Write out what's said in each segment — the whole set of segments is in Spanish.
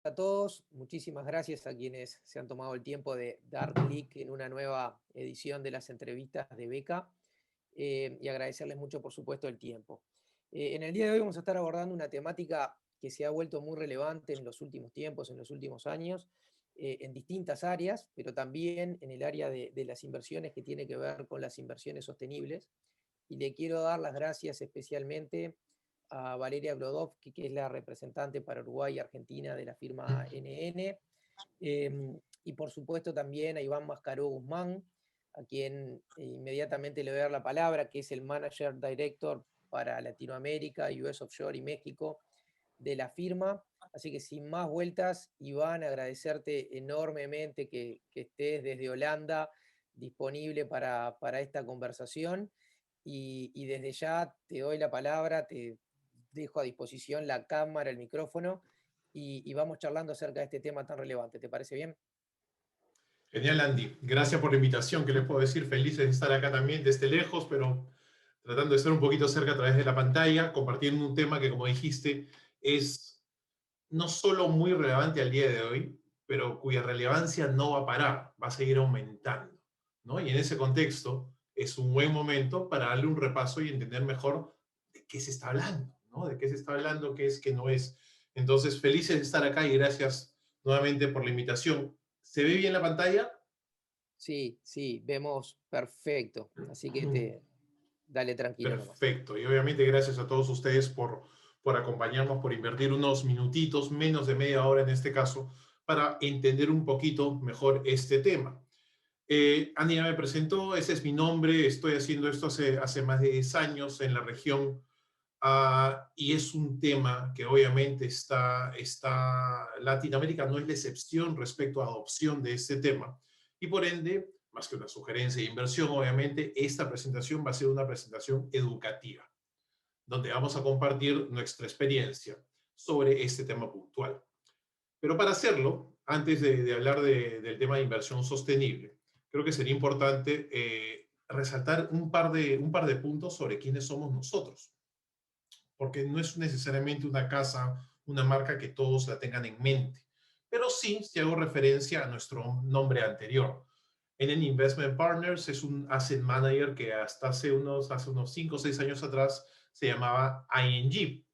A todos, muchísimas gracias a quienes se han tomado el tiempo de dar clic en una nueva edición de las entrevistas de Beca y agradecerles mucho, por supuesto, el tiempo. En el día de hoy vamos a estar abordando una temática que se ha vuelto muy relevante en los últimos tiempos, en los últimos años, en distintas áreas, pero también en el área de las inversiones que tiene que ver con las inversiones sostenibles. Y le quiero dar las gracias especialmente a Valeria Glodowski, que es la representante para Uruguay y Argentina de la firma NN, y por supuesto también a Iván Mascaró Guzmán, a quien inmediatamente le voy a dar la palabra, que es el Manager Director para Latinoamérica, US Offshore y México de la firma. Así que sin más vueltas, Iván, agradecerte enormemente que estés desde Holanda disponible para esta conversación. Y desde ya te doy la palabra, te dejo a disposición la cámara, el micrófono, y vamos charlando acerca de este tema tan relevante. ¿Te parece bien? Genial, Andy. Gracias por la invitación. ¿Qué les puedo decir? Felices de estar acá también desde lejos, pero tratando de estar un poquito cerca a través de la pantalla, compartiendo un tema que, como dijiste, es no solo muy relevante al día de hoy, pero cuya relevancia no va a parar, va a seguir aumentando, ¿no? Y en ese contexto es un buen momento para darle un repaso y entender mejor de qué se está hablando, ¿no? De qué se está hablando, qué es, qué no es. Entonces, felices de estar acá y gracias nuevamente por la invitación. ¿Se ve bien la pantalla? Sí, sí, vemos perfecto. Así que dale tranquilo nomás. Perfecto. Y obviamente gracias a todos ustedes por acompañarnos, por invertir unos minutitos, menos de media hora en este caso, para entender un poquito mejor este tema. Andy ya me presentó, ese es mi nombre, estoy haciendo esto hace más de 10 años en la región y es un tema que obviamente Latinoamérica no es la excepción respecto a adopción de este tema y por ende, más que una sugerencia de inversión, obviamente esta presentación va a ser una presentación educativa, donde vamos a compartir nuestra experiencia sobre este tema puntual. Pero para hacerlo, antes de hablar del tema de inversión sostenible, creo que sería importante resaltar un par de puntos sobre quiénes somos nosotros, porque no es necesariamente una casa, una marca que todos la tengan en mente, pero sí, si hago referencia a nuestro nombre anterior. NN Investment Partners es un asset manager que hasta hace unos 5 o 6 años atrás se llamaba ING.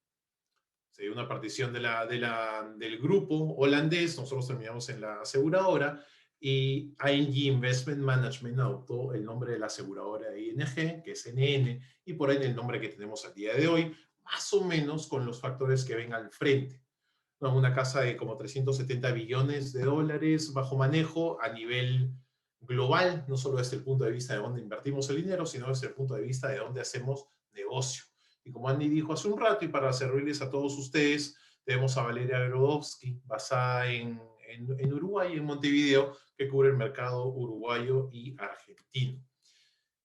Se dio una partición del grupo holandés, nosotros terminamos en la aseguradora, y ING Investment Management adoptó el nombre de la aseguradora de ING, que es NN, y por ende el nombre que tenemos al día de hoy, más o menos con los factores que ven al frente. ¿No? Una casa de como 370 billones de dólares bajo manejo a nivel global, no solo desde el punto de vista de dónde invertimos el dinero, sino desde el punto de vista de dónde hacemos negocio. Y como Andy dijo hace un rato, y para servirles a todos ustedes, tenemos a Valeria Glodowski, basada en Uruguay, en Montevideo, que cubre el mercado uruguayo y argentino.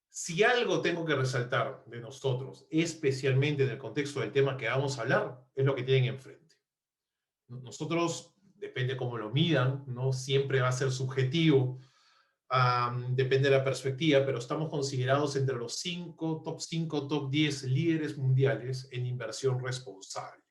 Si algo tengo que resaltar de nosotros, especialmente en el contexto del tema que vamos a hablar, es lo que tienen enfrente. Nosotros, depende cómo lo midan, no siempre va a ser subjetivo, depende de la perspectiva, pero estamos considerados entre los 5, top 10 líderes mundiales en inversión responsable.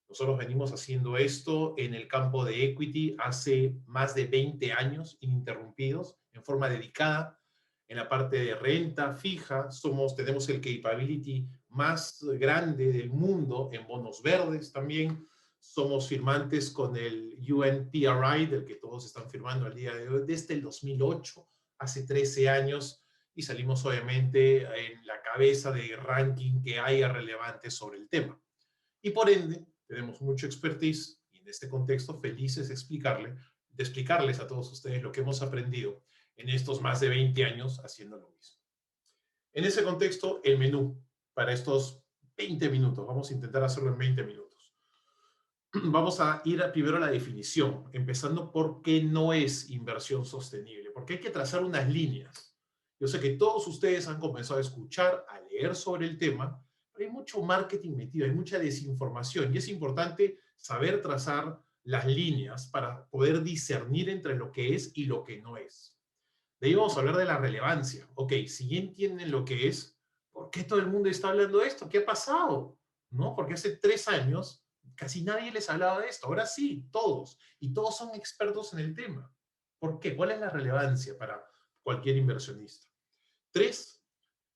Nosotros venimos haciendo esto en el campo de equity hace más de 20 años ininterrumpidos, en forma dedicada. En la parte de renta fija, tenemos el capability más grande del mundo en bonos verdes también. Somos firmantes con el UNPRI, del que todos están firmando al día de hoy, desde el 2008, hace 13 años, y salimos obviamente en la cabeza de ranking que haya relevante sobre el tema. Y por ende, tenemos mucho expertise y en este contexto felices de explicarles a todos ustedes lo que hemos aprendido en estos más de 20 años haciendo lo mismo. En ese contexto, el menú para estos 20 minutos, vamos a intentar hacerlo en 20 minutos. Vamos a ir primero a la definición, empezando por qué no es inversión sostenible, porque hay que trazar unas líneas. Yo sé que todos ustedes han comenzado a escuchar, a leer sobre el tema, pero hay mucho marketing metido, hay mucha desinformación y es importante saber trazar las líneas para poder discernir entre lo que es y lo que no es. De ahí vamos a hablar de la relevancia. Ok, si ya entienden lo que es, ¿por qué todo el mundo está hablando de esto? ¿Qué ha pasado? ¿No? Porque hace 3 años Casi nadie les hablaba de esto. Ahora sí, todos. Y todos son expertos en el tema. ¿Por qué? ¿Cuál es la relevancia para cualquier inversionista? Tres,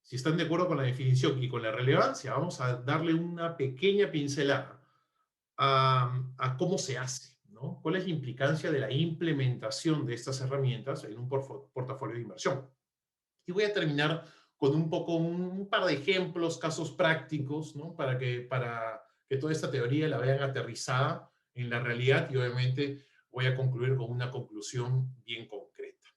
si están de acuerdo con la definición y con la relevancia, vamos a darle una pequeña pincelada a cómo se hace, ¿no? ¿Cuál es la implicancia de la implementación de estas herramientas en un portafolio de inversión? Y voy a terminar con un par de ejemplos, casos prácticos, ¿no? Para que toda esta teoría la vean aterrizada en la realidad y obviamente voy a concluir con una conclusión bien concreta.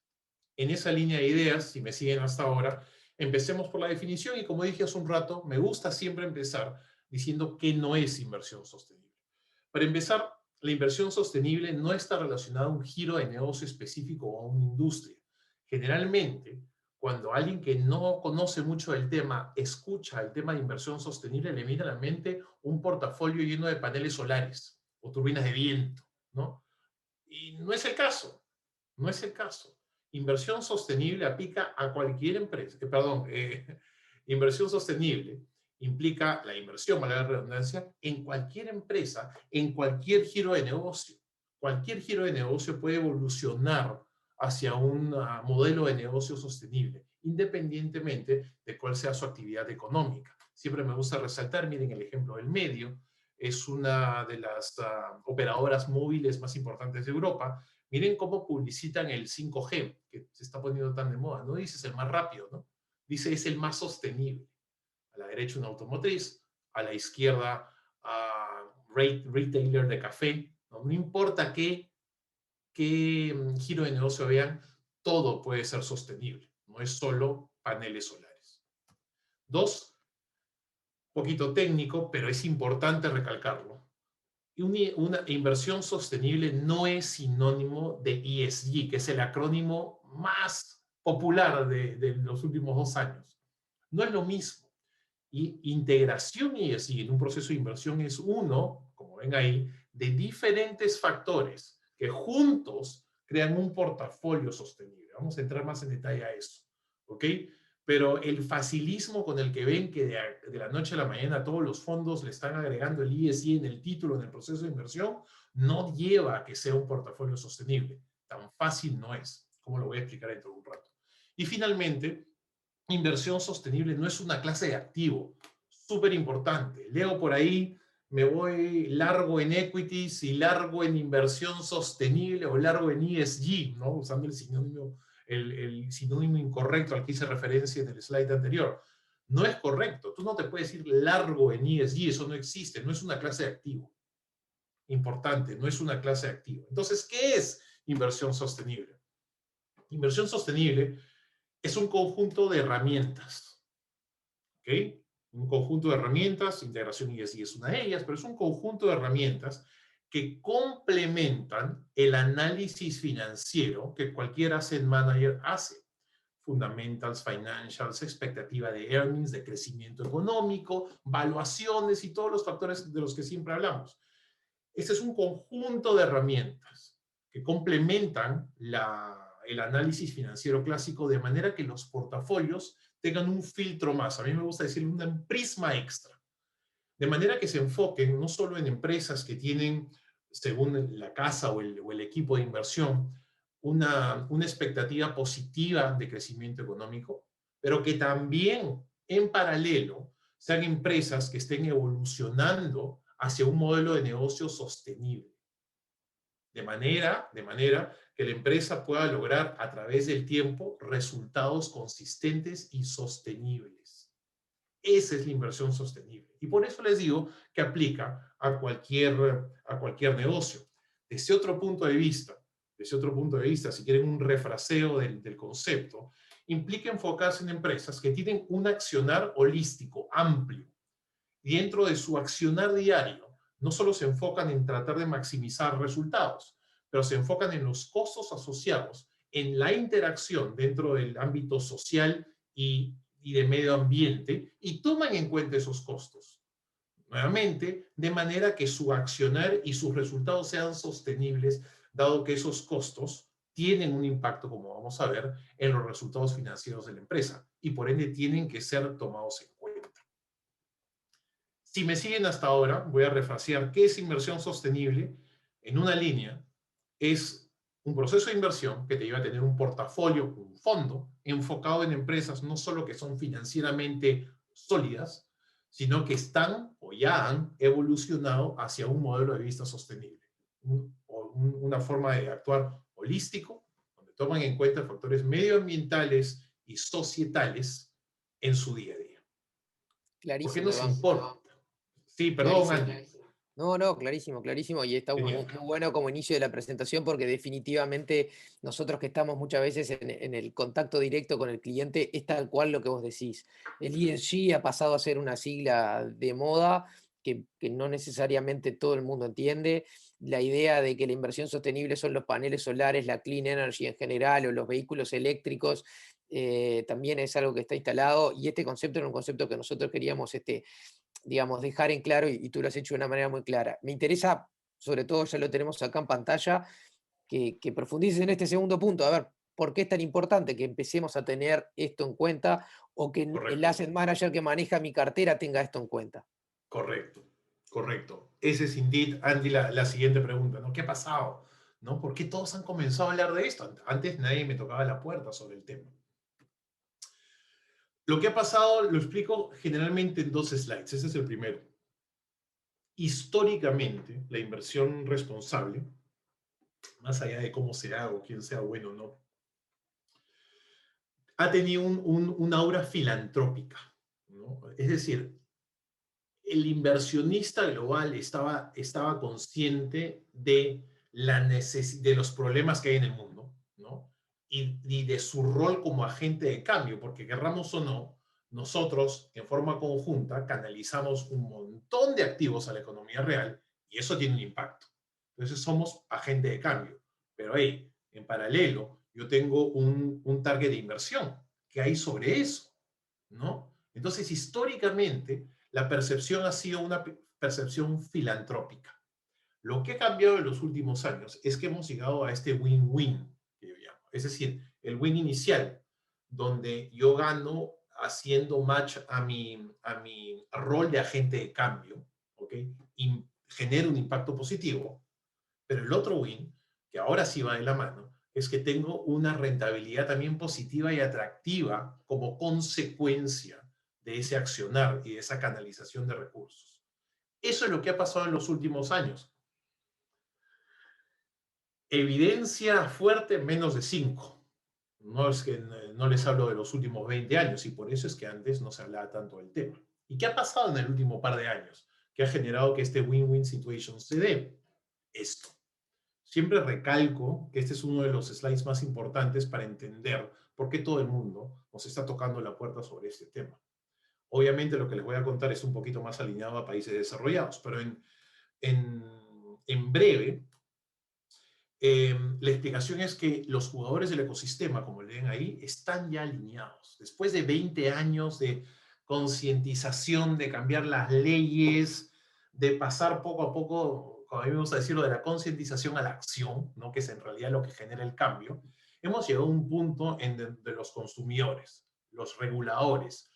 En esa línea de ideas, si me siguen hasta ahora, empecemos por la definición y como dije hace un rato, me gusta siempre empezar diciendo qué no es inversión sostenible. Para empezar, la inversión sostenible no está relacionada a un giro de negocio específico o a una industria. Generalmente, cuando alguien que no conoce mucho del tema escucha el tema de inversión sostenible, le viene a la mente un portafolio lleno de paneles solares o turbinas de viento, ¿no? Y no es el caso, no es el caso. Inversión sostenible aplica a cualquier empresa, inversión sostenible implica la inversión, valga la redundancia, en cualquier empresa, en cualquier giro de negocio. Cualquier giro de negocio puede evolucionar hacia un modelo de negocio sostenible, independientemente de cuál sea su actividad económica. Siempre me gusta resaltar, miren el ejemplo del medio, es una de las operadoras móviles más importantes de Europa. Miren cómo publicitan el 5G, que se está poniendo tan de moda. No dice es el más rápido, ¿no? Dice es el más sostenible. A la derecha una automotriz, a la izquierda retailer de café. No, no importa qué giro de negocio vean, todo puede ser sostenible. No es solo paneles solares. Dos, poquito técnico, pero es importante recalcarlo. Una inversión sostenible no es sinónimo de ESG, que es el acrónimo más popular de los últimos 2 años. No es lo mismo. Y integración ESG en un proceso de inversión es uno, como ven ahí, de diferentes factores que juntos crean un portafolio sostenible. Vamos a entrar más en detalle a eso. ¿Ok? Pero el facilismo con el que ven que de la noche a la mañana todos los fondos le están agregando el ESG en el título, en el proceso de inversión, no lleva a que sea un portafolio sostenible. Tan fácil no es, como lo voy a explicar dentro de un rato. Y finalmente, inversión sostenible no es una clase de activo. Súper importante. Leo por ahí, me voy largo en equities y largo en inversión sostenible o largo en ESG, ¿no? Usando el sinónimo incorrecto al que hice referencia en el slide anterior. No es correcto. Tú no te puedes ir largo en ESG, eso no existe, no es una clase de activo. Importante, no es una clase de activo. Entonces, ¿qué es inversión sostenible? Inversión sostenible es un conjunto de herramientas, ¿ok? Un conjunto de herramientas, integración ESG es una de ellas, pero es un conjunto de herramientas que complementan el análisis financiero que cualquier asset manager hace. Fundamentals, financials, expectativa de earnings, de crecimiento económico, valuaciones y todos los factores de los que siempre hablamos. Este es un conjunto de herramientas que complementan el análisis financiero clásico de manera que los portafolios tengan un filtro más. A mí me gusta decir un prisma extra. De manera que se enfoquen no solo en empresas que tienen, según la casa o el equipo de inversión, una expectativa positiva de crecimiento económico, pero que también en paralelo sean empresas que estén evolucionando hacia un modelo de negocio sostenible. De manera que la empresa pueda lograr a través del tiempo resultados consistentes y sostenibles. Esa es la inversión sostenible. Y por eso les digo que aplica a cualquier negocio. Desde otro punto de vista, si quieren un refraseo del concepto, implica enfocarse en empresas que tienen un accionar holístico, amplio. Y dentro de su accionar diario, no solo se enfocan en tratar de maximizar resultados, pero se enfocan en los costos asociados, en la interacción dentro del ámbito social y de medio ambiente y toman en cuenta esos costos. Nuevamente, de manera que su accionar y sus resultados sean sostenibles, dado que esos costos tienen un impacto, como vamos a ver, en los resultados financieros de la empresa y por ende tienen que ser tomados en cuenta. Si me siguen hasta ahora, voy a refrasear qué es inversión sostenible en una línea. Es un proceso de inversión que te lleva a tener un portafolio, un fondo, enfocado en empresas no solo que son financieramente sólidas, sino que están o ya han evolucionado hacia un modelo de vista sostenible. Una forma de actuar holístico, donde toman en cuenta factores medioambientales y societales en su día a día. ¿Por qué Clarísimo, nos Iván. importa? Sí, perdón, Clarísimo. Andy. No, no, clarísimo, clarísimo. Y está Genial. muy bueno como inicio de la presentación porque definitivamente nosotros que estamos muchas veces en el contacto directo con el cliente, es tal cual lo que vos decís. El ESG ha pasado a ser una sigla de moda que no necesariamente todo el mundo entiende. La idea de que la inversión sostenible son los paneles solares, la clean energy en general o los vehículos eléctricos, también es algo que está instalado y este concepto era un concepto que nosotros queríamos digamos, dejar en claro, y tú lo has hecho de una manera muy clara. Me interesa, sobre todo ya lo tenemos acá en pantalla, que profundices en este segundo punto, a ver, ¿por qué es tan importante que empecemos a tener esto en cuenta o que el Correcto, asset manager que maneja mi cartera tenga esto en cuenta? correcto, correcto. Ese es indeed, Andy, la siguiente pregunta, ¿no? ¿Qué ha pasado? ¿No? ¿Por qué todos han comenzado a hablar de esto? Antes nadie me tocaba la puerta sobre el tema. Lo que ha pasado lo explico generalmente en dos slides. Ese es el primero. Históricamente, la inversión responsable, más allá de cómo se haga o quién sea bueno o no, ha tenido un aura filantrópica, ¿no? Es decir, el inversionista global estaba consciente de, de los problemas que hay en el mundo, ¿no? Y de su rol como agente de cambio, porque querramos o no, nosotros en forma conjunta canalizamos un montón de activos a la economía real y eso tiene un impacto. Entonces somos agente de cambio. Pero hey, en paralelo, yo tengo un target de inversión que hay sobre eso, ¿no? Entonces, históricamente, la percepción ha sido una percepción filantrópica. Lo que ha cambiado en los últimos años es que hemos llegado a este win-win, que yo llamo. Es decir, el win inicial, donde yo gano haciendo match a mi rol de agente de cambio, ¿ok? Y genero un impacto positivo. Pero el otro win, que ahora sí va de la mano, es que tengo una rentabilidad también positiva y atractiva como consecuencia de ese accionar y de esa canalización de recursos. Eso es lo que ha pasado en los últimos años. Evidencia fuerte, menos de 5. No es que no les hablo de los últimos 20 años y por eso es que antes no se hablaba tanto del tema. ¿Y qué ha pasado en el último par de años? Que ha generado que este win-win situation se dé. Esto. Siempre recalco que este es uno de los slides más importantes para entender por qué todo el mundo nos está tocando la puerta sobre este tema. Obviamente lo que les voy a contar es un poquito más alineado a países desarrollados, pero en, en breve, la explicación es que los jugadores del ecosistema, como le ven ahí, están ya alineados. Después de 20 años de concientización, de cambiar las leyes, de pasar poco a poco, como a mí me gusta decirlo, de la concientización a la acción, ¿no? Que es en realidad lo que genera el cambio, hemos llegado a un punto en donde los consumidores, los reguladores,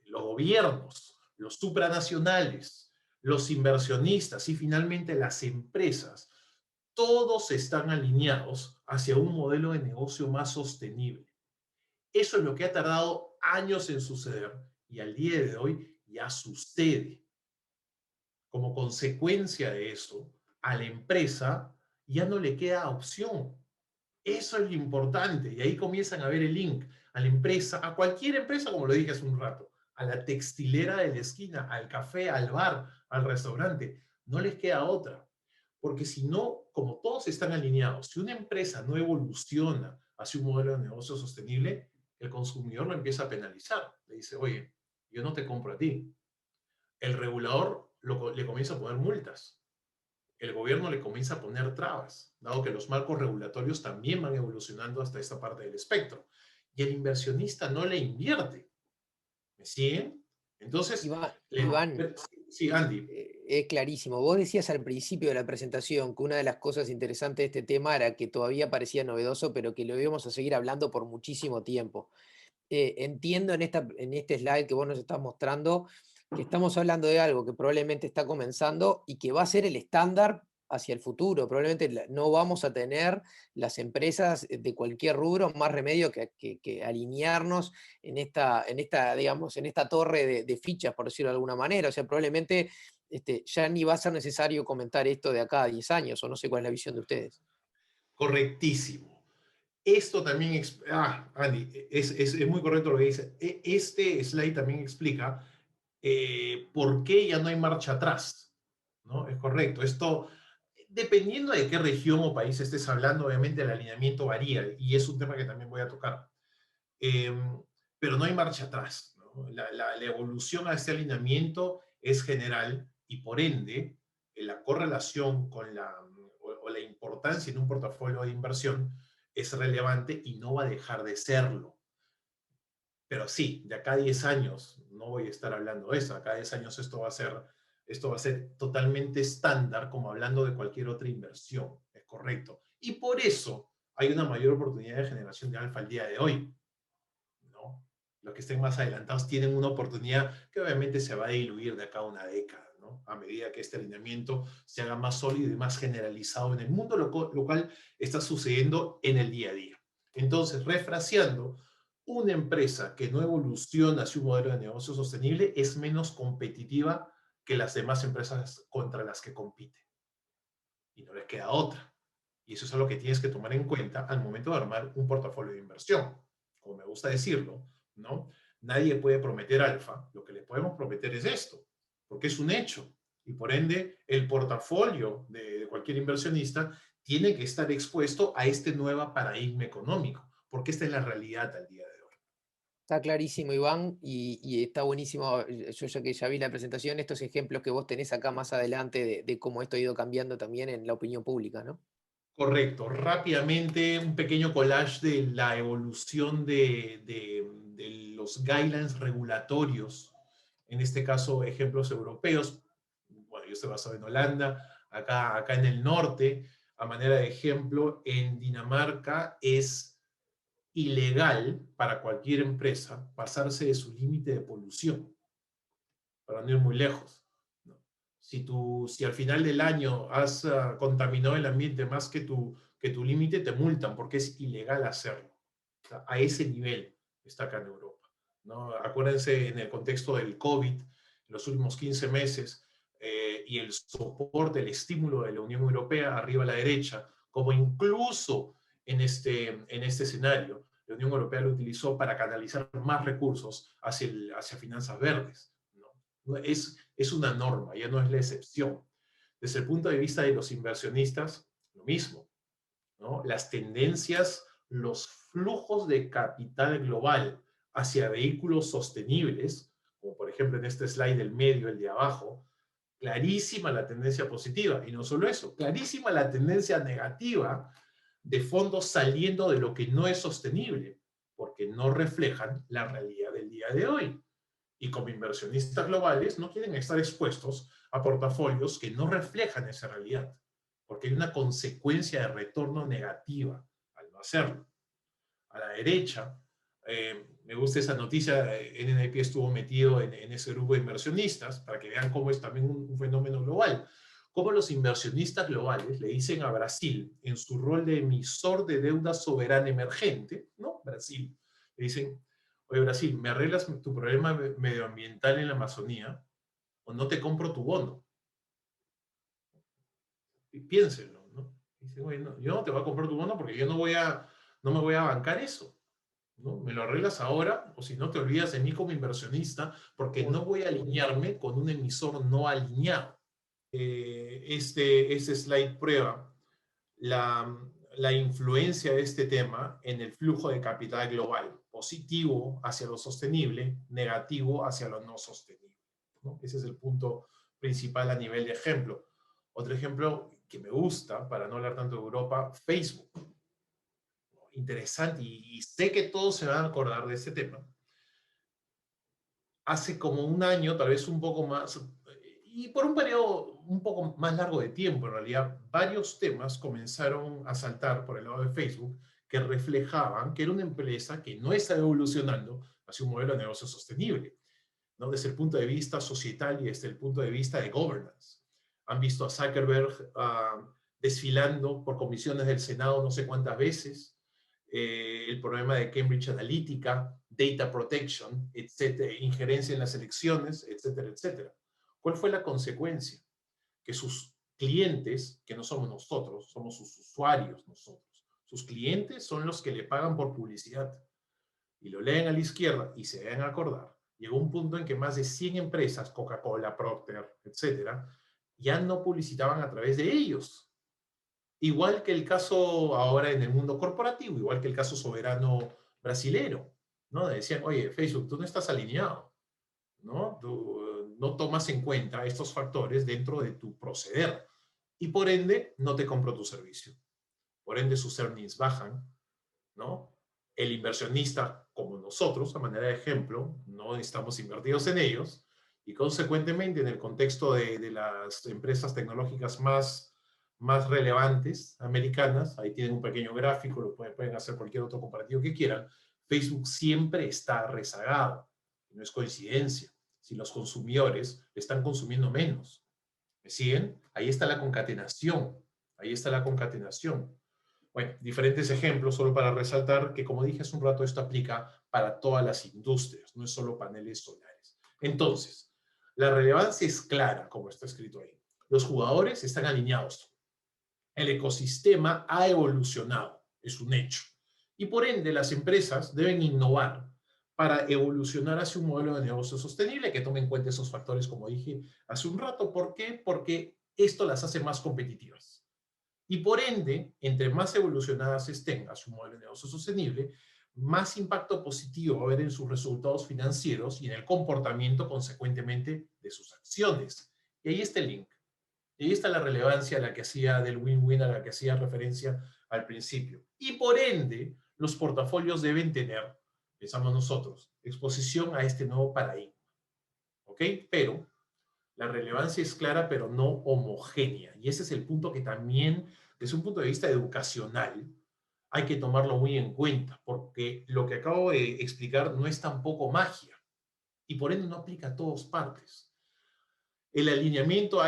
los gobiernos, los supranacionales, los inversionistas y finalmente las empresas, todos están alineados hacia un modelo de negocio más sostenible. Eso es lo que ha tardado años en suceder y al día de hoy ya sucede. Como consecuencia de eso, a la empresa ya no le queda opción. Eso es lo importante y ahí comienzan a ver el link a la empresa, a cualquier empresa, como lo dije hace un rato, a la textilera de la esquina, al café, al bar, al restaurante. No les queda otra. Porque si no, como todos están alineados, si una empresa no evoluciona hacia un modelo de negocio sostenible, el consumidor lo empieza a penalizar. Le dice, oye, yo no te compro a ti. El regulador le comienza a poner multas. El gobierno le comienza a poner trabas, dado que los marcos regulatorios también van evolucionando hasta esta parte del espectro. Y el inversionista no le invierte. ¿Me siguen? Entonces, Iván, sí, Andy. es clarísimo. Vos decías al principio de la presentación que una de las cosas interesantes de este tema era que todavía parecía novedoso, pero que lo íbamos a seguir hablando por muchísimo tiempo. Entiendo en este slide que vos nos estás mostrando que estamos hablando de algo que probablemente está comenzando y que va a ser el estándar hacia el futuro. Probablemente no vamos a tener las empresas de cualquier rubro más remedio que alinearnos digamos, en esta torre de fichas, por decirlo de alguna manera. O sea, probablemente ya ni va a ser necesario comentar esto de acá a 10 años, o no sé cuál es la visión de ustedes. Correctísimo. Esto también, Andy, es muy correcto lo que dice. Este slide también explica por qué ya no hay marcha atrás, ¿no? Es correcto. Esto, dependiendo de qué región o país estés hablando, obviamente el alineamiento varía y es un tema que también voy a tocar. Pero no hay marcha atrás, ¿no? La evolución a este alineamiento es general y por ende la correlación con o la importancia en un portafolio de inversión es relevante y no va a dejar de serlo. Pero sí, de acá a 10 años no voy a estar hablando de eso. De acá a 10 años esto va a ser totalmente estándar, como hablando de cualquier otra inversión. Es correcto. Y por eso hay una mayor oportunidad de generación de alfa al día de hoy, ¿no? Los que estén más adelantados tienen una oportunidad que obviamente se va a diluir de acá a una década, ¿no? A medida que este alineamiento se haga más sólido y más generalizado en el mundo, lo cual está sucediendo en el día a día. Entonces, refraseando, una empresa que no evoluciona hacia un modelo de negocio sostenible es menos competitiva que las demás empresas contra las que compite. Y no les queda otra. Y eso es algo que tienes que tomar en cuenta al momento de armar un portafolio de inversión. Como me gusta decirlo, ¿no? Nadie puede prometer alfa. Lo que le podemos prometer es esto, porque es un hecho. Y por ende, el portafolio de cualquier inversionista tiene que estar expuesto a este nuevo paradigma económico, porque esta es la realidad al día de hoy. Está clarísimo, Iván, y está buenísimo. Yo ya que ya vi la presentación, estos ejemplos que vos tenés acá más adelante de cómo esto ha ido cambiando también en la opinión pública, ¿no? Correcto. Rápidamente, un pequeño collage de la evolución de los guidelines regulatorios, en este caso ejemplos europeos. Bueno, yo estoy basado en Holanda, acá en el norte, a manera de ejemplo, en Dinamarca es ilegal para cualquier empresa pasarse de su límite de polución, para no ir muy lejos, ¿no? Si al final del año has contaminado el ambiente más que tu límite, te multan porque es ilegal hacerlo. O sea, a ese nivel está acá en Europa, ¿no? Acuérdense en el contexto del COVID, en los últimos 15 meses, y el soporte, el estímulo de la Unión Europea, arriba a la derecha, como incluso en este escenario, la Unión Europea lo utilizó para canalizar más recursos hacia finanzas verdes, ¿no? Es una norma, ya no es la excepción. Desde el punto de vista de los inversionistas, lo mismo, ¿no? Las tendencias, los flujos de capital global hacia vehículos sostenibles, como por ejemplo en este slide del medio, el de abajo, clarísima la tendencia positiva. Y no solo eso, clarísima la tendencia negativa de fondos saliendo de lo que no es sostenible, porque no reflejan la realidad del día de hoy. Y como inversionistas globales no quieren estar expuestos a portafolios que no reflejan esa realidad, porque hay una consecuencia de retorno negativa al no hacerlo. A la derecha, me gusta esa noticia, NNIP estuvo metido en ese grupo de inversionistas para que vean cómo es también un fenómeno global. Cómo los inversionistas globales le dicen a Brasil, en su rol de emisor de deuda soberana emergente, ¿no? Brasil, le dicen, oye Brasil, ¿me arreglas tu problema medioambiental en la Amazonía o no te compro tu bono? Y piénsenlo, ¿no? Dicen, oye, no, yo no te voy a comprar tu bono porque yo no me voy a bancar eso, ¿no? Me lo arreglas ahora o si no te olvidas de mí como inversionista porque Uy, no voy a alinearme con un emisor no alineado. Este slide prueba la, la influencia de este tema en el flujo de capital global, positivo hacia lo sostenible, negativo hacia lo no sostenible, ¿no? Ese es el punto principal a nivel de ejemplo. Otro ejemplo que me gusta, para no hablar tanto de Europa, Facebook. Interesante, y sé que todos se van a acordar de este tema. Hace como un año, tal vez un poco más, y por un periodo un poco más largo de tiempo, en realidad, varios temas comenzaron a saltar por el lado de Facebook que reflejaban que era una empresa que no estaba evolucionando hacia un modelo de negocio sostenible. ¿no? Desde el punto de vista societal y desde el punto de vista de governance. Han visto a Zuckerberg desfilando por comisiones del Senado no sé cuántas veces, el problema de Cambridge Analytica, data protection, etcétera, injerencia en las elecciones, etcétera, etcétera. ¿Cuál fue la consecuencia? Que sus clientes, que no somos nosotros, somos sus usuarios nosotros, sus clientes son los que le pagan por publicidad y lo leen a la izquierda y se deben acordar. Llegó un punto en que más de 100 empresas, Coca-Cola, Procter, etcétera, ya no publicitaban a través de ellos. Igual que el caso ahora en el mundo corporativo, igual que el caso soberano brasilero, ¿no? Decían, oye, Facebook, tú no estás alineado, ¿no? Tú no tomas en cuenta estos factores dentro de tu proceder y por ende no te compro tu servicio. Por ende sus earnings bajan, ¿no? El inversionista, como nosotros, a manera de ejemplo, no estamos invertidos en ellos y consecuentemente en el contexto de las empresas tecnológicas más relevantes americanas, ahí tienen un pequeño gráfico, lo pueden hacer cualquier otro comparativo que quieran, Facebook siempre está rezagado. No es coincidencia. Si los consumidores están consumiendo menos. ¿Me siguen? Ahí está la concatenación. Ahí está la concatenación. Bueno, diferentes ejemplos solo para resaltar que, como dije hace un rato, esto aplica para todas las industrias, no es solo paneles solares. Entonces, la relevancia es clara, como está escrito ahí. Los jugadores están alineados. El ecosistema ha evolucionado, es un hecho. Y por ende, las empresas deben innovar para evolucionar hacia un modelo de negocio sostenible que tome en cuenta esos factores, como dije hace un rato. ¿Por qué? Porque esto las hace más competitivas. Y por ende, entre más evolucionadas estén a su modelo de negocio sostenible, más impacto positivo va a haber en sus resultados financieros y en el comportamiento consecuentemente de sus acciones. Y ahí está el link. Y ahí está la relevancia a la que hacía del win-win, a la que hacía referencia al principio. Y por ende, los portafolios deben tener, pensamos nosotros, exposición a este nuevo paradigma. ¿Ok? Pero la relevancia es clara, pero no homogénea. Y ese es el punto que también, desde un punto de vista educacional, hay que tomarlo muy en cuenta, porque lo que acabo de explicar no es tampoco magia, y por ende no aplica a todas partes. El alineamiento,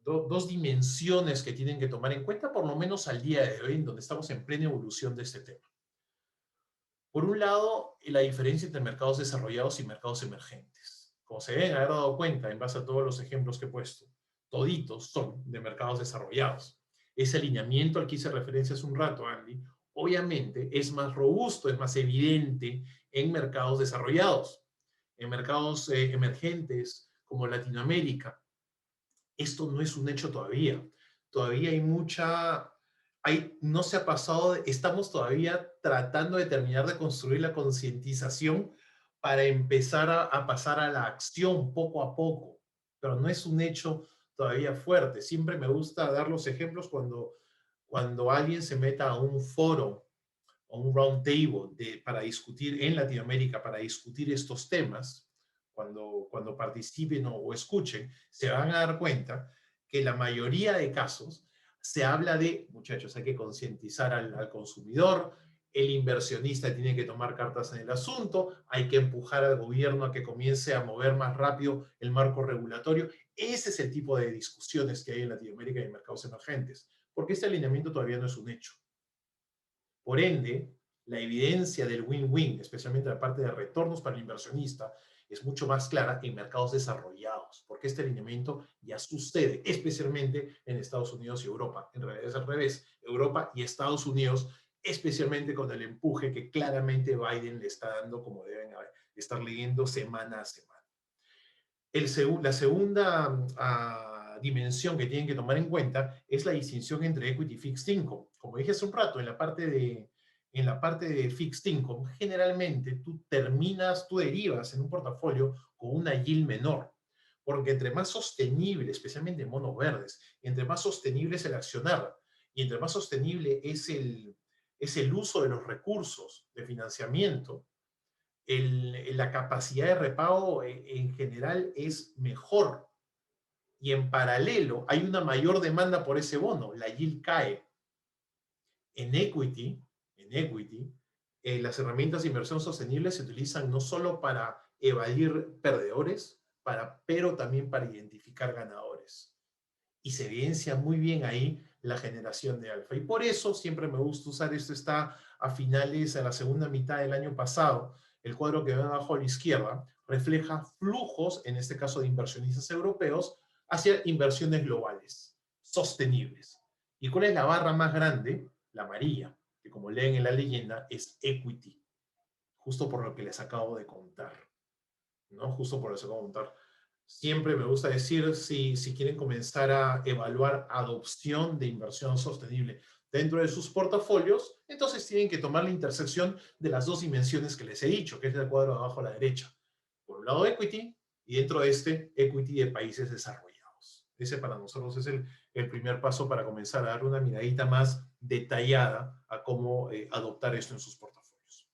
dos dimensiones que tienen que tomar en cuenta, por lo menos al día de hoy, en donde estamos en plena evolución de este tema. Por un lado, la diferencia entre mercados desarrollados y mercados emergentes. Como se deben haber dado cuenta en base a todos los ejemplos que he puesto, toditos son de mercados desarrollados. Ese alineamiento al que hice referencia hace un rato, Andy, obviamente es más robusto, es más evidente en mercados desarrollados. En mercados emergentes como Latinoamérica, esto no es un hecho todavía. Todavía no se ha pasado, estamos todavía tratando de terminar de construir la concientización para empezar a pasar a la acción poco a poco, pero no es un hecho todavía fuerte. Siempre me gusta dar los ejemplos cuando alguien se meta a un foro o un round table para discutir en Latinoamérica, para discutir estos temas, cuando participen o escuchen, se van a dar cuenta que la mayoría de casos se habla de, muchachos, hay que concientizar al consumidor, el inversionista tiene que tomar cartas en el asunto, hay que empujar al gobierno a que comience a mover más rápido el marco regulatorio. Ese es el tipo de discusiones que hay en Latinoamérica y en mercados emergentes, porque este alineamiento todavía no es un hecho. Por ende, la evidencia del win-win, especialmente la parte de retornos para el inversionista, es mucho más clara en mercados desarrollados, porque este alineamiento ya sucede, especialmente en Estados Unidos y Europa. En realidad es al revés, Europa y Estados Unidos, especialmente con el empuje que claramente Biden le está dando, como deben estar leyendo semana a semana. La segunda dimensión que tienen que tomar en cuenta es la distinción entre equity y fixed income. Como dije hace un rato, en la parte de fixed income, generalmente tú derivas en un portafolio con una yield menor, porque entre más sostenible, especialmente en monos verdes, entre más sostenible es el accionar y entre más sostenible es el uso de los recursos de financiamiento, la capacidad de repago en general es mejor. Y en paralelo hay una mayor demanda por ese bono, la yield cae. En equity, las herramientas de inversión sostenible se utilizan no solo para evadir perdedores, pero también para identificar ganadores. Y se evidencia muy bien ahí la generación de alfa. Y por eso siempre me gusta usar esto. Está a finales, a la segunda mitad del año pasado. El cuadro que ven abajo a la izquierda refleja flujos, en este caso de inversionistas europeos, hacia inversiones globales, sostenibles. ¿Y cuál es la barra más grande? La amarilla, que como leen en la leyenda es equity, justo por lo que les acabo de contar, ¿no? Justo por lo que les acabo de contar. Siempre me gusta decir, si quieren comenzar a evaluar adopción de inversión sostenible dentro de sus portafolios, entonces tienen que tomar la intersección de las dos dimensiones que les he dicho, que es el cuadro de abajo a la derecha. Por un lado equity, y dentro de este, equity de países desarrollados. Ese para nosotros es el primer paso para comenzar a dar una miradita más detallada a cómo adoptar esto en sus portafolios.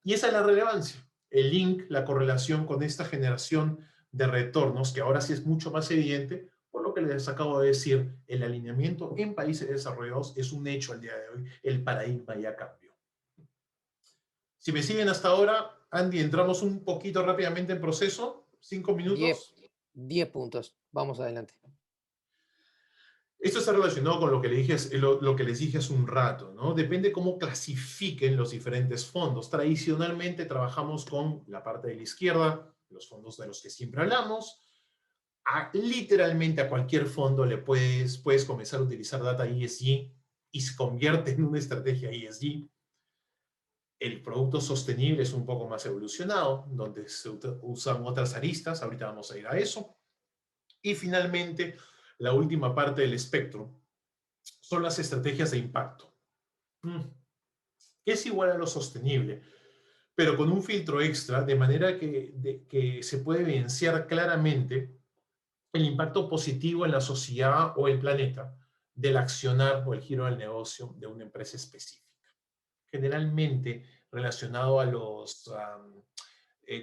Y esa es la relevancia, el link, la correlación con esta generación de retornos, que ahora sí es mucho más evidente, por lo que les acabo de decir, el alineamiento en países desarrollados es un hecho al día de hoy, el paradigma ya cambió. Si me siguen hasta ahora, Andy, entramos un poquito rápidamente en proceso, 5 minutos. 10 puntos. Vamos adelante. Esto está relacionado con lo que, lo que les dije hace un rato, ¿no? Depende cómo clasifiquen los diferentes fondos. Tradicionalmente trabajamos con la parte de la izquierda, los fondos de los que siempre hablamos. Literalmente a cualquier fondo le puedes comenzar a utilizar data ESG y se convierte en una estrategia ESG. El producto sostenible es un poco más evolucionado, donde se usan otras aristas. Ahorita vamos a ir a eso. Y finalmente, la última parte del espectro son las estrategias de impacto. Es igual a lo sostenible, pero con un filtro extra, de manera que se puede evidenciar claramente el impacto positivo en la sociedad o el planeta del accionar o el giro del negocio de una empresa específica. Generalmente relacionado a los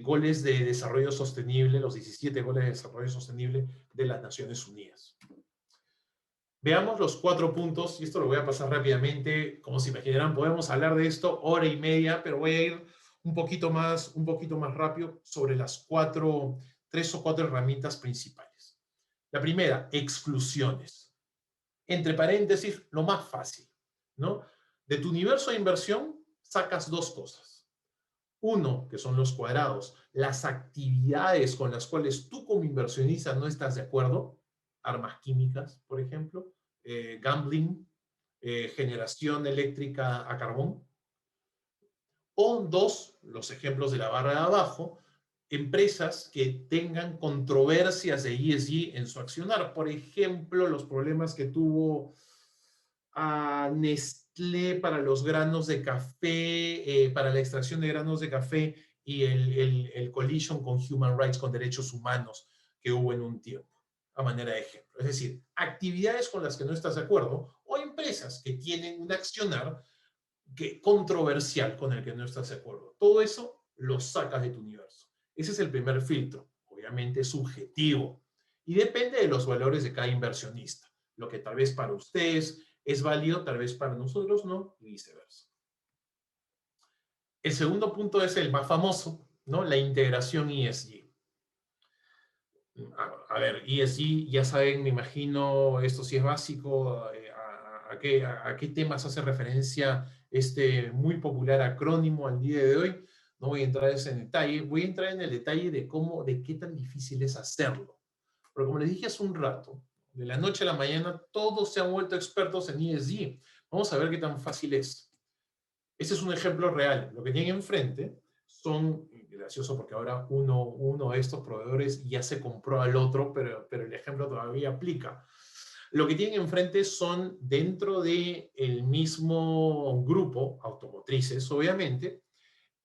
goles de desarrollo sostenible, los 17 goles de desarrollo sostenible de las Naciones Unidas. Veamos los 4 puntos, y esto lo voy a pasar rápidamente, como se imaginarán, podemos hablar de esto hora y media, pero voy a ir un poquito más rápido sobre las 3 o 4 herramientas principales. La primera, exclusiones. Entre paréntesis, lo más fácil, ¿no? De tu universo de inversión sacas 2 cosas. Uno, que son los cuadrados, las actividades con las cuales tú como inversionista no estás de acuerdo, armas químicas, por ejemplo, gambling, generación eléctrica a carbón. O 2, los ejemplos de la barra de abajo, empresas que tengan controversias de ESG en su accionar. Por ejemplo, los problemas que tuvo Nestlé para los granos de café, para la extracción de granos de café y el collision con human rights, con derechos humanos que hubo en un tiempo, a manera de ejemplo. Es decir, actividades con las que no estás de acuerdo o empresas que tienen un accionar controversial con el que no estás de acuerdo. Todo eso lo sacas de tu universo. Ese es el primer filtro, obviamente subjetivo, y depende de los valores de cada inversionista. Lo que tal vez para ustedes es válido, tal vez para nosotros no, y viceversa. El segundo punto es el más famoso, ¿no? La integración ESG. A ver, ESG, ya saben, me imagino, esto sí es básico, a qué temas hace referencia este muy popular acrónimo al día de hoy. No voy a entrar en ese detalle, voy a entrar en el detalle de qué tan difícil es hacerlo. Pero como les dije hace un rato, de la noche a la mañana todos se han vuelto expertos en ESG. Vamos a ver qué tan fácil es. Este es un ejemplo real. Lo que tienen enfrente son, gracioso porque ahora uno de estos proveedores ya se compró al otro, pero el ejemplo todavía aplica. Lo que tienen enfrente son, dentro del mismo grupo, automotrices, obviamente,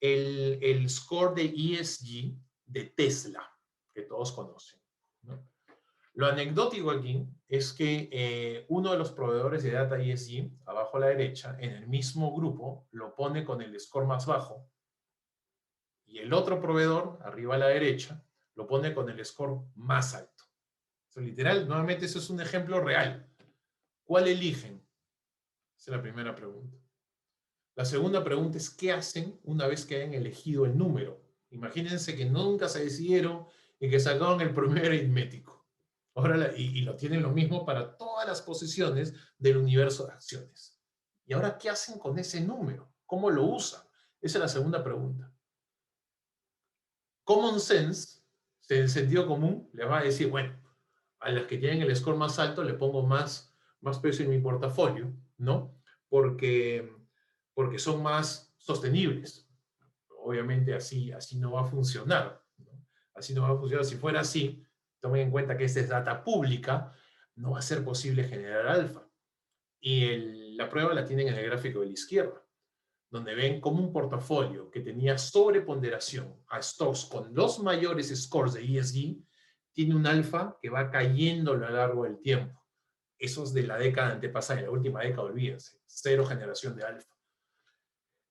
el score de ESG de Tesla, que todos conocen, ¿no? Lo anecdótico aquí es que uno de los proveedores de data ESG, abajo a la derecha, en el mismo grupo, lo pone con el score más bajo, y el otro proveedor, arriba a la derecha, lo pone con el score más alto. So, literal, nuevamente, eso es un ejemplo real. ¿Cuál eligen? Esa es la primera pregunta. La segunda pregunta es, ¿qué hacen una vez que hayan elegido el número? Imagínense que nunca se decidieron y que sacaron el promedio aritmético. Ahora, y lo tienen lo mismo para todas las posiciones del universo de acciones. ¿Y ahora qué hacen con ese número? ¿Cómo lo usan? Esa es la segunda pregunta. Common sense, el sentido común, le va a decir, bueno, a las que tienen el score más alto le pongo más peso en mi portafolio, ¿no? Porque, porque son más sostenibles. Obviamente así no va a funcionar, ¿no? Así no va a funcionar. Si fuera así, tomen en cuenta que esta es data pública, no va a ser posible generar alfa. Y la prueba la tienen en el gráfico de la izquierda, donde ven como un portafolio que tenía sobreponderación a stocks con los mayores scores de ESG tiene un alfa que va cayendo a lo largo del tiempo. Esos de la década antepasada, en la última década, olvídense, cero generación de alfa.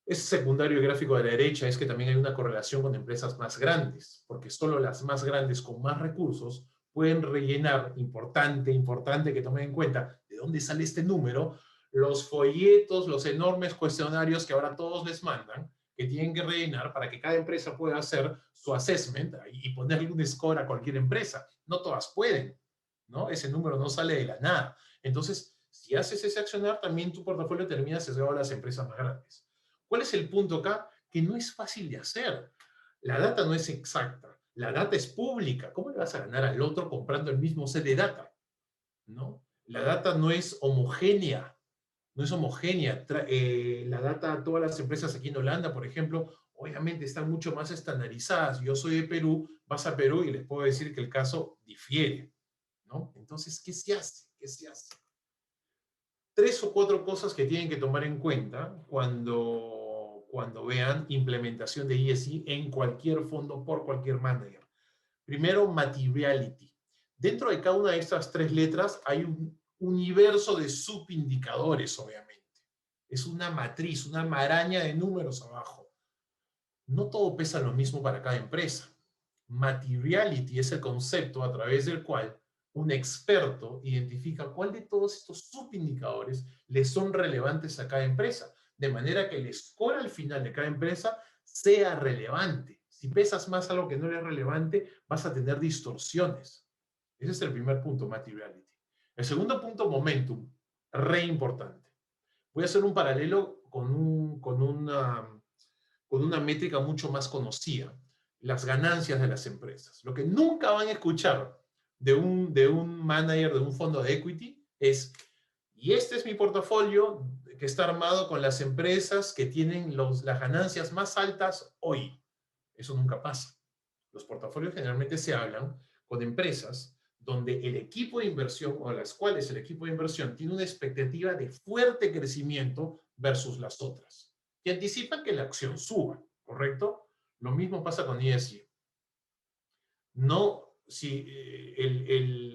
Ese secundario gráfico de la derecha es que también hay una correlación con empresas más grandes, porque solo las más grandes con más recursos pueden rellenar, importante que tomen en cuenta de dónde sale este número, los folletos, los enormes cuestionarios que ahora todos les mandan, que tienen que rellenar para que cada empresa pueda hacer su assessment y ponerle un score a cualquier empresa. No todas pueden, ¿no? Ese número no sale de la nada. Entonces, si haces ese accionar, también tu portafolio termina sesgado a las empresas más grandes. ¿Cuál es el punto acá? Que no es fácil de hacer. La data no es exacta. La data es pública. ¿Cómo le vas a ganar al otro comprando el mismo set de data? ¿No? La data no es homogénea. No es homogénea. La data, todas las empresas aquí en Holanda, por ejemplo, obviamente están mucho más estandarizadas. Yo soy de Perú, vas a Perú y les puedo decir que el caso difiere, ¿no? Entonces, ¿qué se hace? ¿Qué se hace? 3 o 4 cosas que tienen que tomar en cuenta cuando vean implementación de ESG en cualquier fondo por cualquier manager. Primero, materiality. Dentro de cada una de estas 3 letras hay un universo de subindicadores, obviamente. Es una matriz, una maraña de números abajo. No todo pesa lo mismo para cada empresa. Materiality es el concepto a través del cual un experto identifica cuál de todos estos subindicadores le son relevantes a cada empresa, de manera que el score al final de cada empresa sea relevante. Si pesas más algo que no le es relevante, vas a tener distorsiones. Ese es el primer punto, materiality. El segundo punto, momentum, re importante. Voy a hacer un paralelo con una métrica mucho más conocida, las ganancias de las empresas. Lo que nunca van a escuchar de un manager de un fondo de equity es, y este es mi portafolio que está armado con las empresas que tienen las ganancias más altas hoy. Eso nunca pasa. Los portafolios generalmente se hablan con empresas donde el equipo de inversión o las cuales el equipo de inversión tiene una expectativa de fuerte crecimiento versus las otras, que anticipan que la acción suba, ¿correcto? Lo mismo pasa con ESG. No, si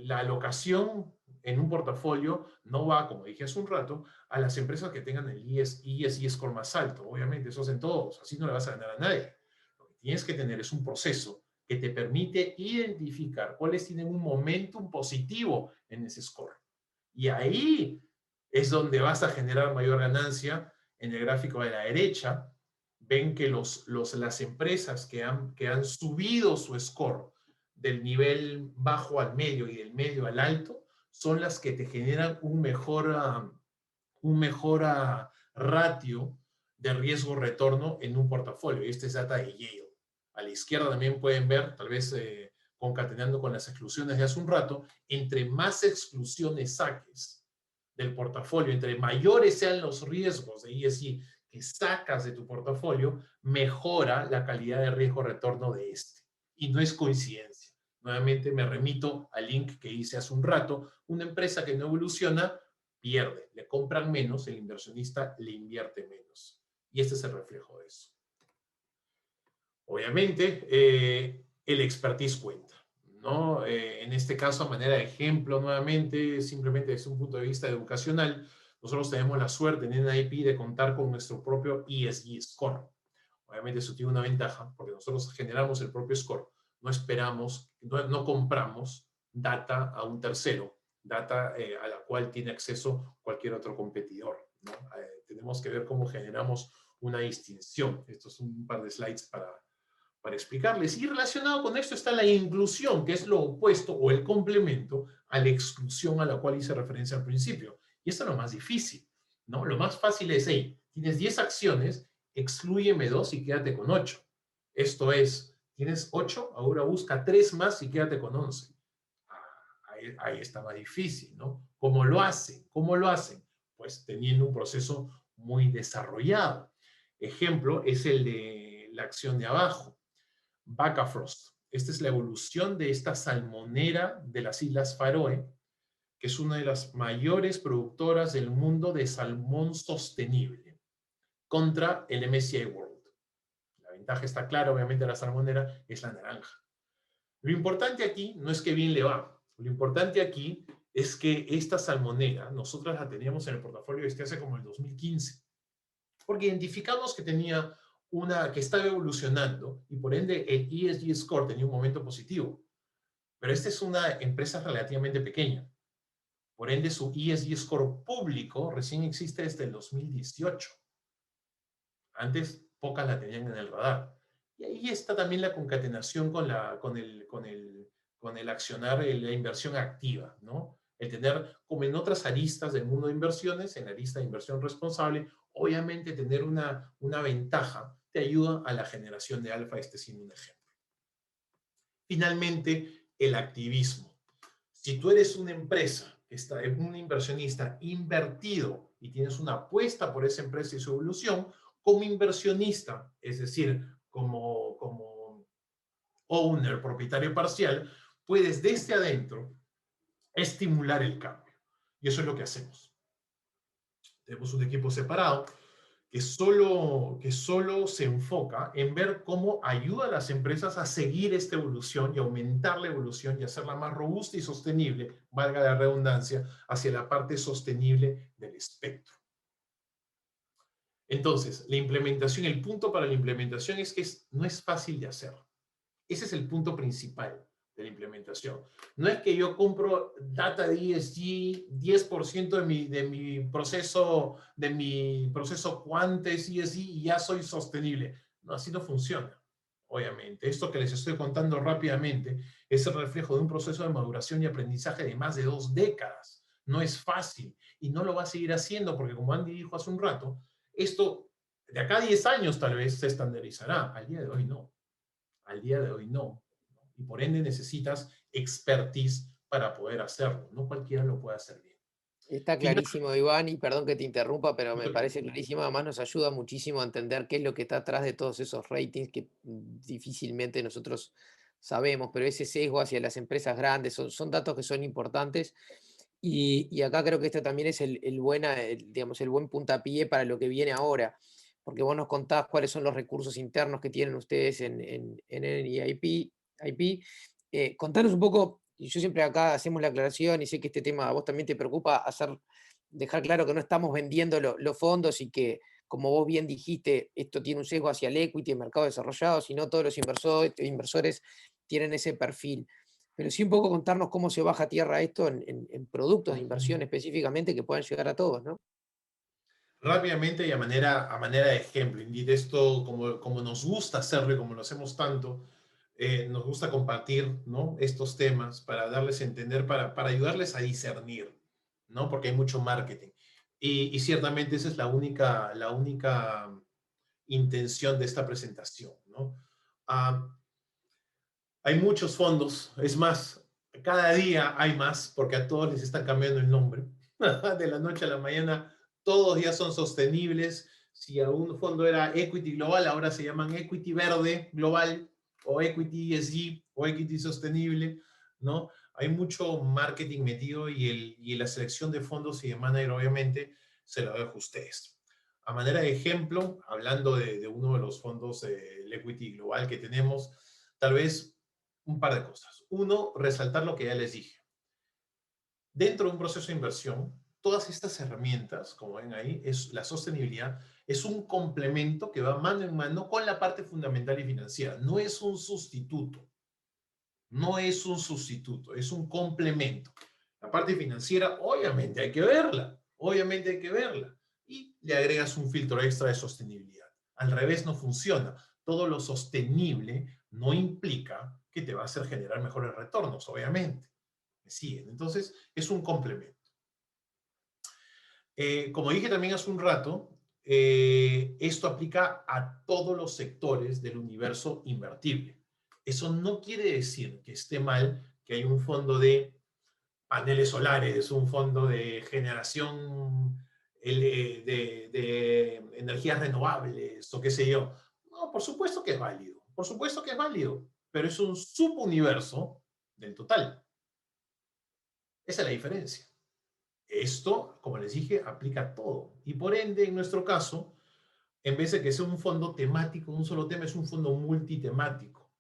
la alocación en un portafolio no va, como dije hace un rato, a las empresas que tengan el ESG score más alto. Obviamente, eso hacen todos, así no le vas a ganar a nadie. Lo que tienes que tener es un proceso que te permite identificar cuáles tienen un momentum positivo en ese score. Y ahí es donde vas a generar mayor ganancia. En el gráfico de la derecha, ven que las empresas que han subido su score del nivel bajo al medio y del medio al alto son las que te generan un mejor ratio de riesgo-retorno en un portafolio. Y este es data de Yale. A la izquierda también pueden ver, tal vez concatenando con las exclusiones de hace un rato, entre más exclusiones saques del portafolio, entre mayores sean los riesgos de ESG que sacas de tu portafolio, mejora la calidad de riesgo-retorno de este. Y no es coincidencia. Nuevamente me remito al link que hice hace un rato. Una empresa que no evoluciona pierde, le compran menos, el inversionista le invierte menos. Y este es el reflejo de eso. Obviamente, el expertise cuenta, ¿no? En este caso, a manera de ejemplo, nuevamente, simplemente desde un punto de vista educacional, nosotros tenemos la suerte en NIP de contar con nuestro propio ESG Score. Obviamente eso tiene una ventaja, porque nosotros generamos el propio score. No esperamos, no compramos data a un tercero, data a la cual tiene acceso cualquier otro competidor, ¿no? Tenemos que ver cómo generamos una distinción. Esto es un par de slides para explicarles. Y relacionado con esto está la inclusión, que es lo opuesto o el complemento a la exclusión a la cual hice referencia al principio. Y esto es lo más difícil, ¿no? Lo más fácil es, hey, tienes 10 acciones, exclúyeme 2 y quédate con 8. Esto es, tienes 8, ahora busca 3 más y quédate con 11. Ahí está más difícil, ¿no? ¿Cómo lo hacen? ¿Cómo lo hacen? Pues teniendo un proceso muy desarrollado. Ejemplo es el de la acción de abajo, Baccafrost. Esta es la evolución de esta salmonera de las Islas Faroe, que es una de las mayores productoras del mundo de salmón sostenible, contra el MSCI World. La ventaja está clara, obviamente, de la salmonera es la naranja. Lo importante aquí no es que bien le va. Lo importante aquí es que esta salmonera, nosotros la teníamos en el portafolio desde hace como el 2015, porque identificamos que tenía que estaba evolucionando y por ende el ESG score tenía un momento positivo. Pero esta es una empresa relativamente pequeña. Por ende, su ESG score público recién existe desde el 2018. Antes, pocas la tenían en el radar. Y ahí está también la concatenación con el accionar, la inversión activa, ¿no? El tener, como en otras aristas del mundo de inversiones, en la arista de inversión responsable, obviamente tener una ventaja te ayuda a la generación de alfa, este siendo un ejemplo. Finalmente, el activismo. Si tú eres una empresa, un inversionista invertido y tienes una apuesta por esa empresa y su evolución, como inversionista, es decir, como owner, propietario parcial, puedes desde adentro estimular el cambio. Y eso es lo que hacemos. Tenemos un equipo separado que solo se enfoca en ver cómo ayuda a las empresas a seguir esta evolución y aumentar la evolución y hacerla más robusta y sostenible, valga la redundancia, hacia la parte sostenible del espectro. Entonces, la implementación, el punto para la implementación es que no es fácil de hacer. Ese es el punto principal de la implementación. No es que yo compro data de ESG, 10% de mi proceso quant es ESG y ya soy sostenible. No, así no funciona, obviamente. Esto que les estoy contando rápidamente es el reflejo de un proceso de maduración y aprendizaje de más de 2 décadas. No es fácil y no lo va a seguir haciendo porque, como Andy dijo hace un rato, esto de acá a 10 años tal vez se estandarizará. Al día de hoy no. Al día de hoy no. Y por ende necesitas expertise para poder hacerlo. No cualquiera lo puede hacer bien. Está clarísimo, Iván, y perdón que te interrumpa, pero me parece Finalmente, clarísimo. Además, nos ayuda muchísimo a entender qué es lo que está atrás de todos esos ratings que difícilmente nosotros sabemos, pero ese sesgo hacia las empresas grandes son datos que son importantes. Y acá creo que este también es digamos, el buen puntapié para lo que viene ahora, porque vos nos contás cuáles son los recursos internos que tienen ustedes en NIIP. Contanos un poco, y yo siempre acá hacemos la aclaración y sé que este tema a vos también te preocupa, dejar claro que no estamos vendiendo los fondos y que, como vos bien dijiste, esto tiene un sesgo hacia el equity, el mercado desarrollado, sino todos los inversores tienen ese perfil. Pero sí un poco contarnos cómo se baja a tierra esto en productos de inversión específicamente que puedan llegar a todos, ¿no? rápidamente y a manera de ejemplo, Indeed, esto como nos gusta hacerlo y como lo hacemos tanto, nos gusta compartir, ¿no?, estos temas para darles a entender, para ayudarles a discernir, ¿no? Porque hay mucho marketing. Y ciertamente esa es la única intención de esta presentación, ¿no? Ah, hay muchos fondos, es más, cada día hay más porque a todos les están cambiando el nombre. De la noche a la mañana, todos ya son sostenibles. Si a un fondo era Equity Global, ahora se llaman Equity Verde Global o Equity ESG o Equity Sostenible, ¿no? Hay mucho marketing metido y la selección de fondos y de manager, obviamente, se lo dejo a ustedes. A manera de ejemplo, hablando de uno de los fondos, el Equity Global que tenemos, tal vez un par de cosas. Uno, resaltar lo que ya les dije. Dentro de un proceso de inversión, todas estas herramientas, como ven ahí, la sostenibilidad es un complemento que va mano en mano con la parte fundamental y financiera. No es un sustituto. No es un sustituto, es un complemento. La parte financiera, obviamente hay que verla. Obviamente hay que verla. Y le agregas un filtro extra de sostenibilidad. Al revés no funciona. todo lo sostenible no implica que te va a hacer generar mejores retornos, obviamente. ¿Me siguen? Entonces, es un complemento. Como dije también hace un rato, esto aplica a todos los sectores del universo invertible. Eso no quiere decir que esté mal que hay un fondo de paneles solares, un fondo de generación de energías renovables o qué sé yo. No, por supuesto que es válido, por supuesto que es válido, pero es un subuniverso del total. Esa es la diferencia. Esto, como les dije, aplica a todo. Y por ende, en nuestro caso, en vez de que sea un fondo temático, un solo tema, es un fondo multitemático,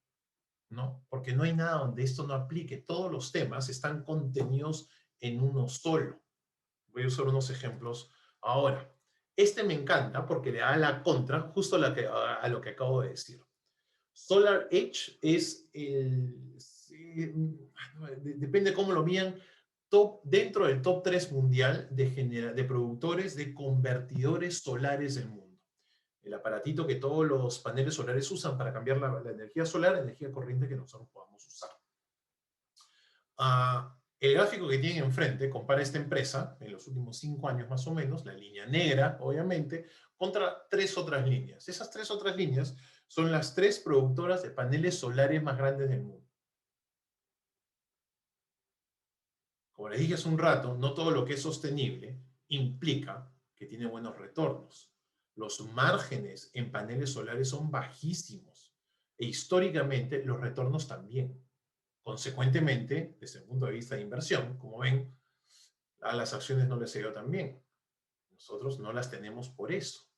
¿no? Porque no hay nada donde esto no aplique. Todos los temas están contenidos en uno solo. Voy a usar unos ejemplos ahora. Este me encanta porque le da la contra justo a lo que acabo de decir. Solar Edge es depende cómo lo midan, dentro del top 3 mundial de productores de convertidores solares del mundo. El aparatito que todos los paneles solares usan para cambiar la energía solar a energía corriente que nosotros podamos usar. El gráfico que tienen enfrente compara esta empresa en los últimos 5 años más o menos, la línea negra, obviamente, contra 3 otras líneas. Esas 3 otras líneas son las 3 productoras de paneles solares más grandes del mundo. Como les dije hace un rato, no todo lo que es sostenible implica que tiene buenos retornos. Los márgenes en paneles solares son bajísimos e históricamente los retornos también. Consecuentemente, desde el punto de vista de inversión, como ven, a las acciones no les ha ido tan bien. Nosotros no las tenemos por eso.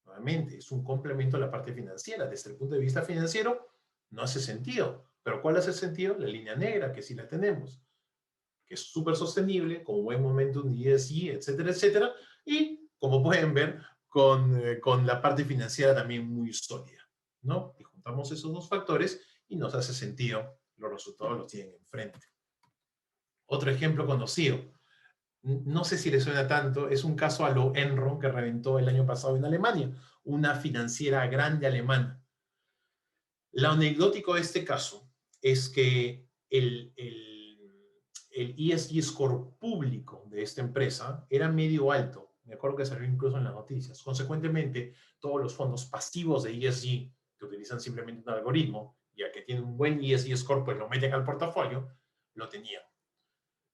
Nuevamente, es un complemento a la parte financiera. Desde el punto de vista financiero, no hace sentido. ¿Pero cuál hace sentido? La línea negra, que sí la tenemos, que es súper sostenible, con buen momentum, ESG, etcétera, etcétera. Y, como pueden ver, con la parte financiera también muy sólida, ¿no? Y juntamos esos dos factores y nos hace sentido. Los resultados los tienen enfrente. Otro ejemplo conocido, no sé si le suena tanto, es un caso a lo Enron que reventó el año pasado en Alemania, una financiera grande alemana. Lo anecdótico de este caso es que el ESG score público de esta empresa era medio alto. Me acuerdo que salió incluso en las noticias. Consecuentemente, todos los fondos pasivos de ESG que utilizan simplemente un algoritmo, ya que tienen un buen ESG score, pues lo meten al portafolio, lo tenían.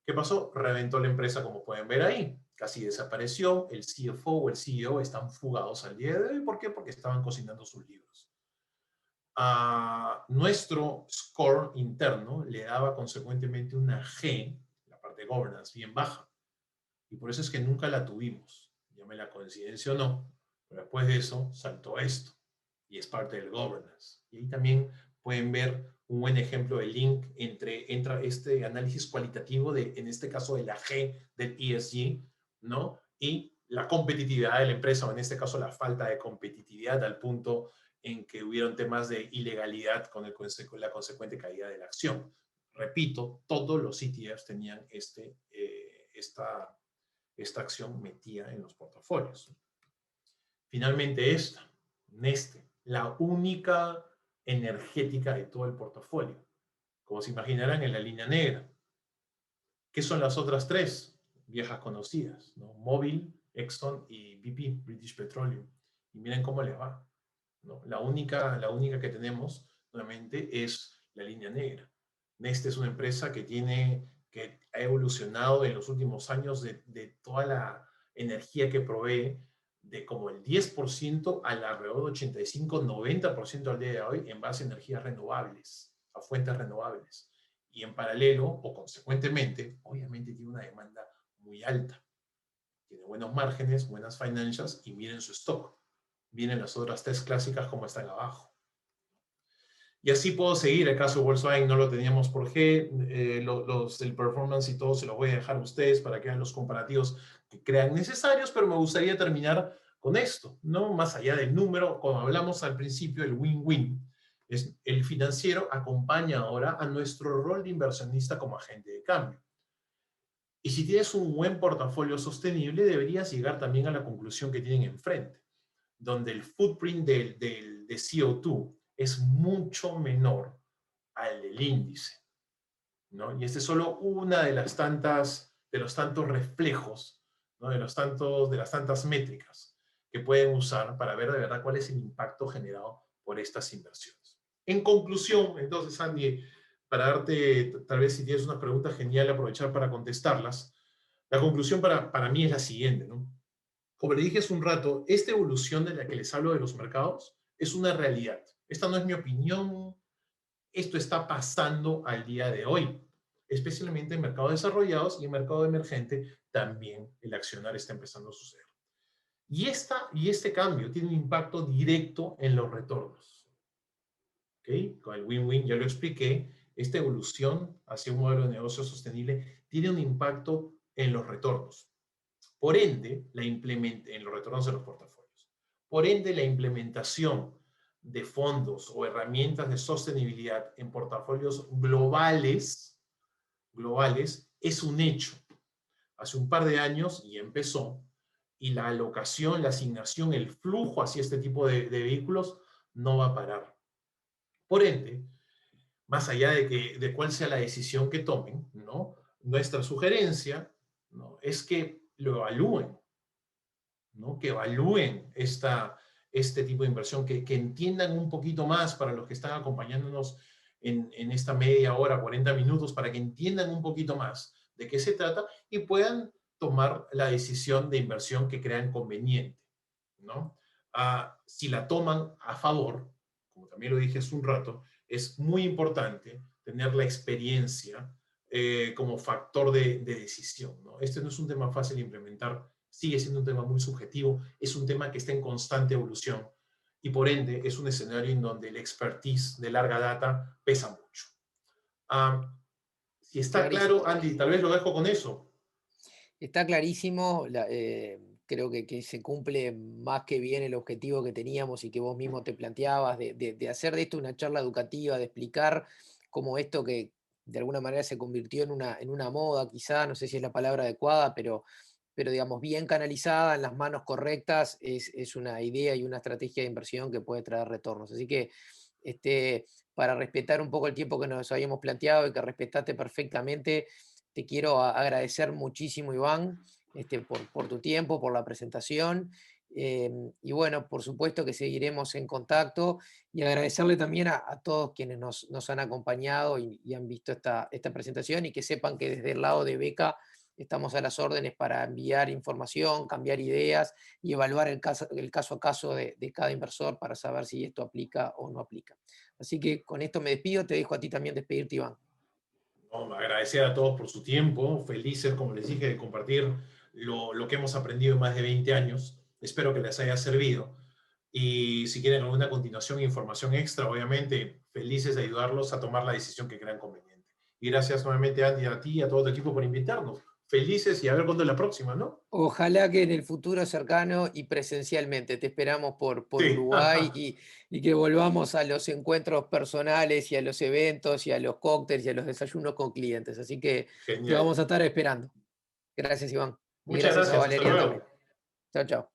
¿Qué pasó? Reventó la empresa, como pueden ver ahí. Casi desapareció. El CFO o el CEO están fugados al día de hoy. ¿Por qué? Porque estaban cocinando sus libros. A nuestro score interno le daba consecuentemente una G, la parte de governance, bien baja. Y por eso es que nunca la tuvimos. Llame la coincidencia o no. Pero después de eso saltó esto. Y es parte del governance. Y ahí también pueden ver un buen ejemplo de link entra este análisis cualitativo de, en este caso, de la G del ESG, ¿no? Y la competitividad de la empresa, o en este caso la falta de competitividad al punto en que hubieron temas de ilegalidad con la consecuente caída de la acción. Repito, todos los ETFs tenían esta acción metida en los portafolios. Finalmente esta, Neste, la única energética de todo el portafolio. Como se imaginarán, en la línea negra. ¿Qué son las otras 3? Viejas conocidas, ¿no? Mobil, Exxon y BP, British Petroleum. Y miren cómo les va, ¿no? La única que tenemos, nuevamente, es la línea negra. Neste es una empresa que ha evolucionado en los últimos años de toda la energía que provee, de como el 10% al alrededor de 85-90% al día de hoy en base a energías renovables, a fuentes renovables. Y en paralelo, o consecuentemente, obviamente tiene una demanda muy alta. Tiene buenos márgenes, buenas financials y miren su stock. Vienen las otras 3 clásicas como están abajo. Y así puedo seguir. El caso de Volkswagen no lo teníamos por G. El performance y todo se los voy a dejar a ustedes para que hagan los comparativos que crean necesarios, pero me gustaría terminar con esto, ¿no? Más allá del número, como hablamos al principio, el win-win. El financiero acompaña ahora a nuestro rol de inversionista como agente de cambio. Y si tienes un buen portafolio sostenible, deberías llegar también a la conclusión que tienen enfrente. donde el footprint de CO2 es mucho menor al del índice, ¿no? Y este es solo una de las tantas, de los tantos reflejos, ¿no? De las tantas métricas que pueden usar para ver de verdad cuál es el impacto generado por estas inversiones. En conclusión, entonces, Andy, para darte, tal vez si tienes unas preguntas genial, aprovechar para contestarlas. La conclusión para mí es la siguiente, ¿no? Como le dije hace un rato, esta evolución de la que les hablo de los mercados es una realidad. Esta no es mi opinión, esto está pasando al día de hoy, especialmente en mercados desarrollados y en mercado emergente también el accionar está empezando a suceder. Y este cambio tiene un impacto directo en los retornos. ¿Okay? Con el win-win ya lo expliqué, esta evolución hacia un modelo de negocio sostenible tiene un impacto en los retornos. Por ende, en los retornos de los portafolios. Por ende, la implementación de fondos o herramientas de sostenibilidad en portafolios globales es un hecho. Hace un par de años y empezó, y la alocación, la asignación, el flujo hacia este tipo de vehículos no va a parar. Por ende, más allá de cuál sea la decisión que tomen, ¿no? Nuestra sugerencia, ¿no? Es que lo evalúen, ¿no? Que evalúen este tipo de inversión, que entiendan un poquito más para los que están acompañándonos en esta media hora, 40 minutos, para que entiendan un poquito más de qué se trata y puedan tomar la decisión de inversión que crean conveniente, ¿no? Si la toman a favor, como también lo dije hace un rato, es muy importante tener la experiencia como factor de decisión, ¿no? Este no es un tema fácil de implementar, sigue siendo un tema muy subjetivo, es un tema que está en constante evolución y por ende es un escenario en donde el expertise de larga data pesa mucho. Si está Clarísimo. claro, Andy, tal vez lo dejo con eso. Está clarísimo, creo que se cumple más que bien el objetivo que teníamos y que vos mismo te planteabas de hacer de esto una charla educativa, de explicar cómo esto que de alguna manera se convirtió en una moda, quizá, no sé si es la palabra adecuada, pero digamos, bien canalizada en las manos correctas, es una idea y una estrategia de inversión que puede traer retornos. Así que para respetar un poco el tiempo que nos habíamos planteado y que respetaste perfectamente, te quiero agradecer muchísimo, Iván, por tu tiempo, por la presentación. Y bueno, por supuesto que seguiremos en contacto y agradecerle también a todos quienes nos han acompañado y han visto esta presentación y que sepan que desde el lado de Beca estamos a las órdenes para enviar información, cambiar ideas y evaluar el caso a caso de cada inversor para saber si esto aplica o no aplica. Así que con esto me despido, te dejo a ti también despedirte, Iván. No, agradecer a todos por su tiempo, felices, como les dije, de compartir lo que hemos aprendido en más de 20 años. Espero que les haya servido. Y si quieren alguna continuación, información extra, obviamente, felices de ayudarlos a tomar la decisión que crean conveniente. Y gracias nuevamente, Andy, a ti y a todo tu equipo por invitarnos. Felices y a ver cuándo es la próxima, ¿no? Ojalá que en el futuro cercano y presencialmente te esperamos por Sí, Uruguay y que volvamos a los encuentros personales y a los eventos y a los cócteles y a los desayunos con clientes. Así que te genial. vamos a estar esperando. Gracias, Iván. Y Muchas gracias a gracias, hasta Valerian también. luego. Chao, chao.